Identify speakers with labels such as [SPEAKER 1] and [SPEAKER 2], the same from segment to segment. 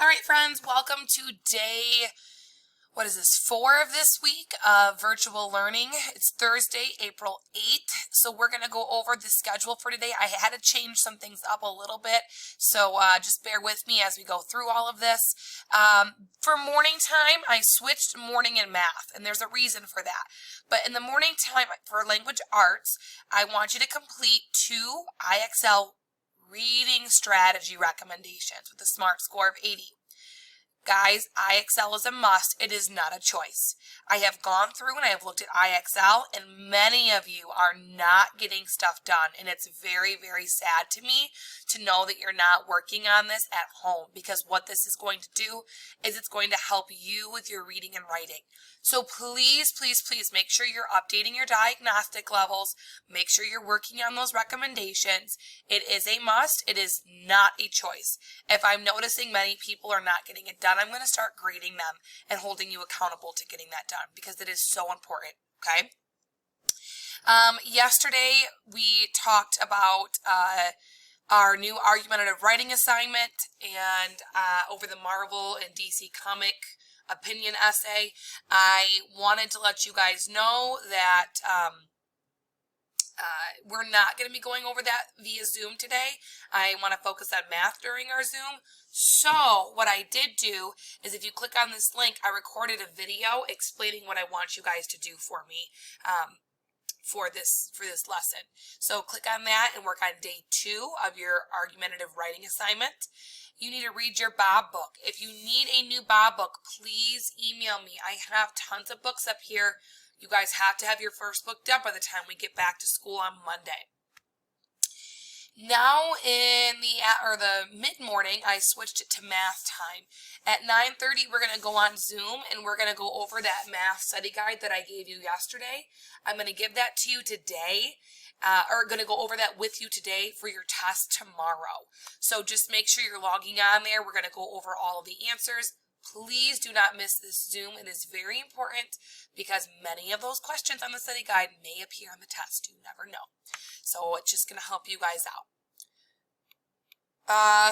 [SPEAKER 1] All right, friends, welcome to day, 4 of this week of virtual learning. It's Thursday, April 8th, so we're going to go over the schedule for today. I had to change some things up a little bit, so just bear with me as we go through all of this. For morning time, I switched morning and math, and there's a reason for that. But in the morning time for language arts, I want you to complete 2 IXL reading strategy recommendations with a SMART score of 80. Guys, IXL is a must. It is not a choice. I have gone through and I have looked at IXL, and many of you are not getting stuff done. And it's very, very sad to me to know that you're not working on this at home, because what this is going to do is it's going to help you with your reading and writing. So please, please, please make sure you're updating your diagnostic levels. Make sure you're working on those recommendations. It is a must. It is not a choice. If I'm noticing many people are not getting it done, I'm going to start grading them and holding you accountable to getting that done, because it is so important, okay? Yesterday, we talked about our new argumentative writing assignment and over the Marvel and DC comic opinion essay. I wanted to let you guys know that we're not going to be going over that via Zoom today. I want to focus on math during our Zoom. So what I did do is, if you click on this link, I recorded a video explaining what I want you guys to do for me for this lesson. So click on that and work on day 2 of your argumentative writing assignment. You need to read your Bob book. If you need a new Bob book, please email me. I have tons of books up here. You guys have to have your first book done by the time we get back to school on Monday. Now in the mid-morning, I switched it to math time. At 9:30, we're going to go on Zoom and we're going to go over that math study guide that I gave you yesterday. I'm going to give that to you today, or going to go over that with you today for your test tomorrow. So just make sure you're logging on there. We're going to go over all of the answers. Please do not miss this Zoom. It is very important, because many of those questions on the study guide may appear on the test. You never know. So it's just going to help you guys out.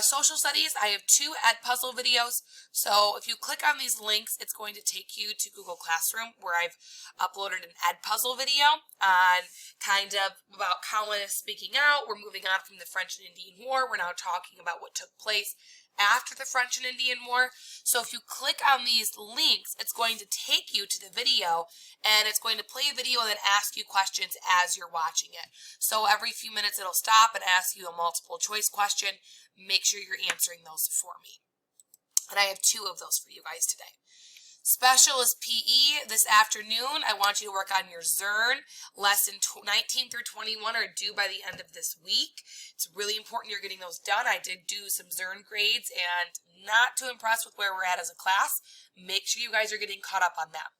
[SPEAKER 1] Social studies, I have 2 Edpuzzle videos. So if you click on these links, it's going to take you to Google Classroom, where I've uploaded an Edpuzzle video on kind of about colonists speaking out. We're moving on from the French and Indian War. We're now talking about what took place after the French and Indian War. So if you click on these links, it's going to take you to the video, and it's going to play a video and then ask you questions as you're watching it. So every few minutes it'll stop and ask you a multiple choice question. Make sure you're answering those for me. And I have 2 of those for you guys today. Specialist PE this afternoon. I want you to work on your Zern. Lesson 19 through 21 are due by the end of this week. It's really important you're getting those done. I did do some Zern grades, and not too impressed with where we're at as a class. Make sure you guys are getting caught up on that.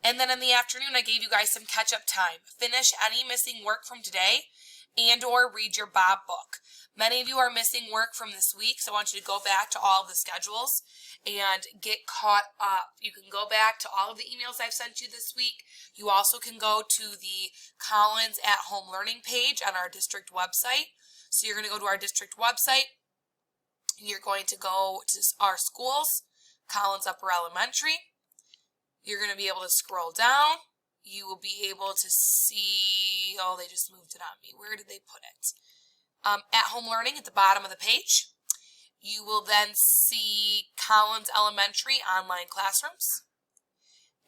[SPEAKER 1] And then in the afternoon, I gave you guys some catch-up time. Finish any missing work from today and or read your Bob book. Many of you are missing work from this week, so I want you to go back to all of the schedules and get caught up. You can go back to all of the emails I've sent you this week. You also can go to the Collins at Home Learning page on our district website. So you're going to go to our district website, and you're going to go to our schools, Collins Upper Elementary. You're going to be able to scroll down. You will be able to see, oh, they just moved it on me. Where did they put it? At Home Learning at the bottom of the page. You will then see Collins Elementary online classrooms.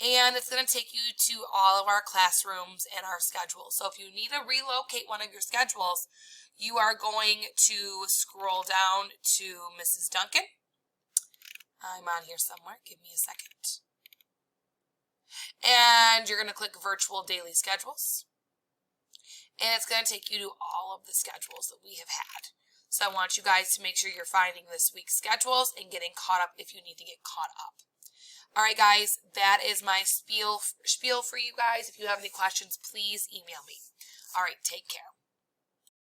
[SPEAKER 1] And it's going to take you to all of our classrooms and our schedules. So if you need to relocate one of your schedules, you are going to scroll down to Mrs. Duncan. I'm on here somewhere. Give me a second. And you're going to click Virtual Daily Schedules. And it's going to take you to all of the schedules that we have had. So I want you guys to make sure you're finding this week's schedules and getting caught up if you need to get caught up. All right, guys, that is my spiel for you guys. If you have any questions, please email me. All right, take care.